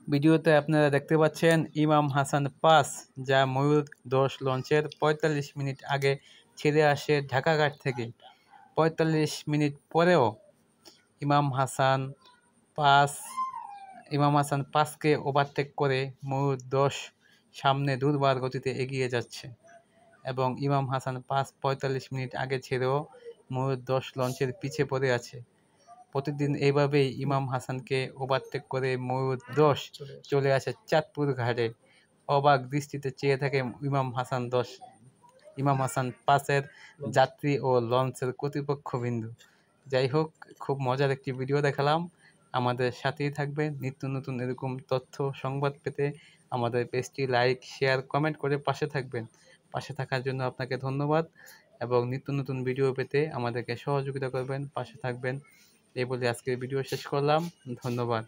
ভিডিওতে আপনারা দেখতে পাচ্ছেন ইমাম হাসান পাস, যা ময়ূর ১০ লঞ্চের ৪৫ মিনিট আগে ছেড়ে আসে ঢাকা ঘাট থেকে। ৪৫ মিনিট পরেও ইমাম হাসান পাস পাসকে ওভারটেক করে ময়ূর ১০ সামনে দুর্বার গতিতে এগিয়ে যাচ্ছে এবং ইমাম হাসান পাস ৪৫ মিনিট আগে ছেড়েও ময়ূর ১০ লঞ্চের পিছে পড়ে আছে। প্রতিদিন এইভাবেই ইমাম হাসানকে ওভারটেক করে ময়ূর ১০ চলে আসে চাঁদপুর ঘাটে। অবাক দৃষ্টিতে চেয়ে থাকে ইমাম হাসান পাসের যাত্রী ও লঞ্চের কর্তৃপক্ষবৃন্দ। যাই হোক, খুব মজার একটি ভিডিও দেখালাম। আমাদের সাথেই থাকবেন, নিত্য নতুন এরকম তথ্য সংবাদ পেতে আমাদের পেজটি লাইক, শেয়ার, কমেন্ট করে পাশে থাকবেন। পাশে থাকার জন্য আপনাকে ধন্যবাদ এবং নিত্য নতুন ভিডিও পেতে আমাদেরকে সহযোগিতা করবেন, পাশে থাকবেন। এই বলে আজকের ভিডিও শেষ করলাম। ধন্যবাদ।